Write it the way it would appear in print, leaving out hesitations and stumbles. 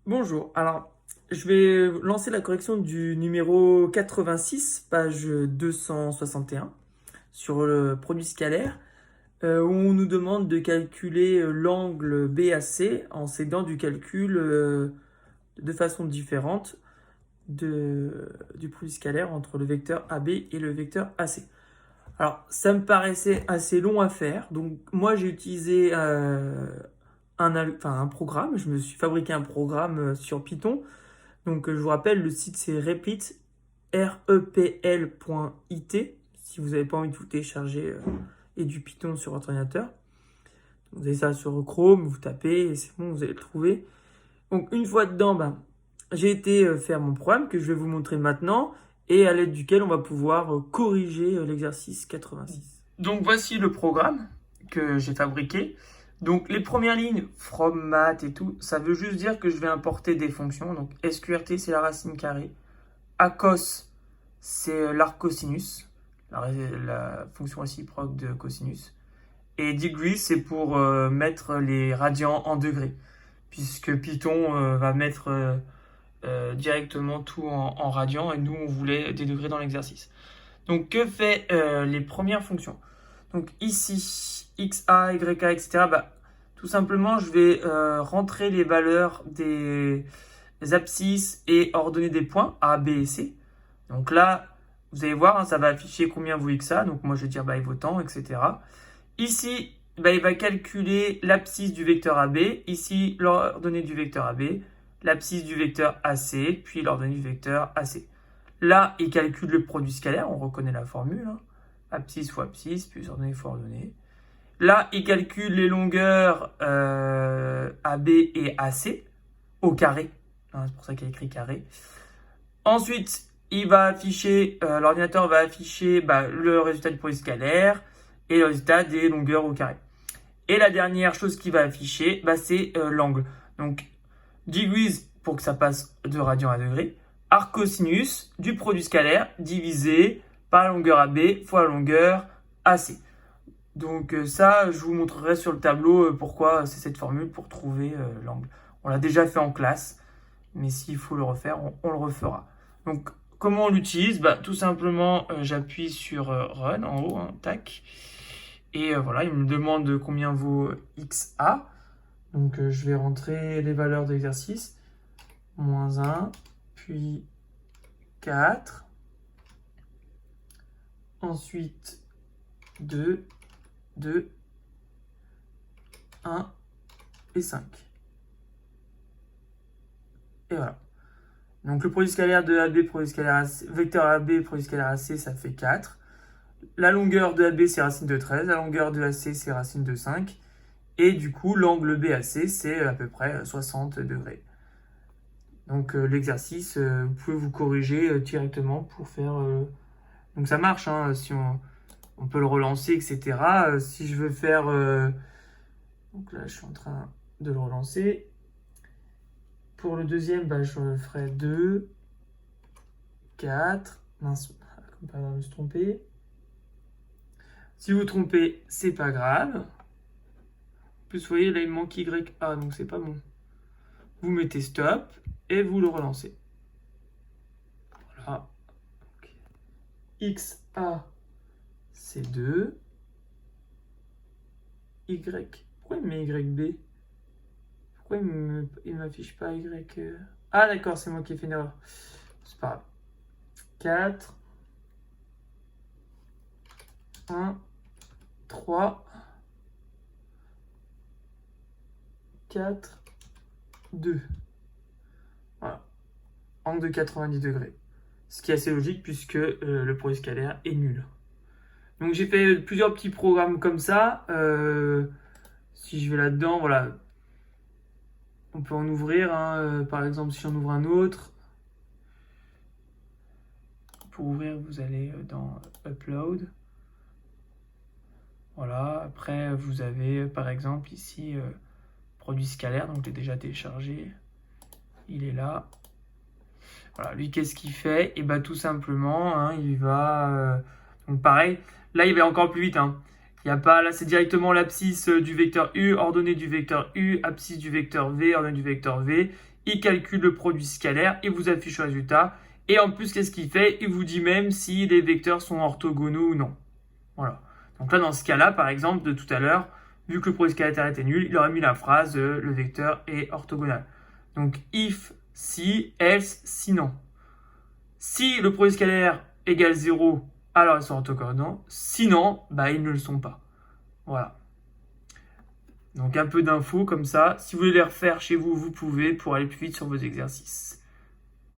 Bonjour, alors je vais lancer la correction du numéro 86, page 261, sur le produit scalaire, où on nous demande de calculer l'angle BAC en s'aidant du calcul de façon différente du produit scalaire entre le vecteur AB et le vecteur AC. Alors ça me paraissait assez long à faire, donc moi j'ai utilisé un programme, je me suis fabriqué un programme sur Python. Donc, je vous rappelle, le site c'est repl.it. Si vous n'avez pas envie de vous télécharger et du Python sur votre ordinateur. Vous avez ça sur Chrome, vous tapez et c'est bon, vous allez le trouver. Donc, une fois dedans, j'ai été faire mon programme que je vais vous montrer maintenant et à l'aide duquel on va pouvoir corriger l'exercice 86. Donc, voici le programme que j'ai fabriqué. Donc, les premières lignes, from math et tout, ça veut juste dire que je vais importer des fonctions. Donc, sqrt, c'est la racine carrée. Acos, c'est l'arc cosinus, la fonction réciproque de cosinus. Et degree, c'est pour mettre les radians en degrés, puisque Python va mettre directement tout en radians, et nous, on voulait des degrés dans l'exercice. Donc, que fait les premières fonctions? Donc, ici, xa, yk, etc., tout simplement, je vais rentrer les valeurs des abscisses et ordonner des points A, B et C. Donc là, vous allez voir, ça va afficher combien vaut xa. Donc moi, je vais dire il vaut tant, etc. Ici, il va calculer l'abscisse du vecteur AB. Ici, l'ordonnée du vecteur AB. L'abscisse du vecteur AC, puis l'ordonnée du vecteur AC. Là, il calcule le produit scalaire. On reconnaît la formule. Abscisse fois abscisse, plus ordonnée fois ordonnée. Là, il calcule les longueurs AB et AC au carré. C'est pour ça qu'il y a écrit carré. Ensuite, il va afficher, l'ordinateur va afficher le résultat du produit scalaire et le résultat des longueurs au carré. Et la dernière chose qu'il va afficher, c'est l'angle. Donc, degrees pour que ça passe de radian à degré. Arc cosinus du produit scalaire divisé par la longueur AB fois la longueur AC. Donc ça, je vous montrerai sur le tableau pourquoi c'est cette formule pour trouver l'angle. On l'a déjà fait en classe, mais s'il faut le refaire, on le refera. Donc, comment on l'utilise? Tout simplement, j'appuie sur Run en haut, tac. Et voilà, il me demande combien vaut XA. Donc, je vais rentrer les valeurs de l'exercice. Moins 1, puis 4. Ensuite, 2, 2, 1 et 5. Et voilà. Donc le produit scalaire de AB, produit scalaire AC, vecteur AB, produit scalaire AC, ça fait 4. La longueur de AB, c'est racine de 13. La longueur de AC, c'est racine de 5. Et du coup, l'angle BAC, c'est à peu près 60 degrés. Donc l'exercice, vous pouvez vous corriger directement pour faire... Donc ça marche, si on peut le relancer, etc. Si je veux faire... Donc là, je suis en train de le relancer. Pour le deuxième, je ferai 2, 4. Mince, comme pas me se tromper. Si vous vous trompez, c'est pas grave. En plus, vous voyez, là, il me manque YA, donc c'est pas bon. Vous mettez stop et vous le relancez. Voilà. XA, c'est 2. Y. Pourquoi il met YB? Pourquoi il m'affiche pas Y? Ah, d'accord, c'est moi qui ai fait une erreur. C'est pas grave. 4. 1. 3. 4. 2. Voilà. Angle de 90 degrés. Ce qui est assez logique puisque le produit scalaire est nul. Donc j'ai fait plusieurs petits programmes comme ça. Si je vais là-dedans, voilà. On peut en ouvrir. Par exemple, si on ouvre un autre. Pour ouvrir, vous allez dans Upload. Voilà. Après, vous avez par exemple ici produit scalaire. Donc je l'ai déjà téléchargé. Il est là. Voilà, lui, qu'est-ce qu'il fait? Et tout simplement, il va... donc pareil, là, il va encore plus vite. Il y a pas, là, c'est directement l'abscisse du vecteur U, ordonnée du vecteur U, abscisse du vecteur V, ordonnée du vecteur V. il calcule le produit scalaire et vous affiche le résultat. Et en plus, qu'est-ce qu'il fait? Il vous dit même si les vecteurs sont orthogonaux ou non. Voilà. Donc là, dans ce cas-là, par exemple, de tout à l'heure, vu que le produit scalaire était nul, il aurait mis la phrase le vecteur est orthogonal. Donc if, si, else, sinon. Si le produit scalaire égale 0, alors ils sont orthogonaux. Sinon, ils ne le sont pas. Voilà. Donc un peu d'infos comme ça. Si vous voulez les refaire chez vous, vous pouvez pour aller plus vite sur vos exercices.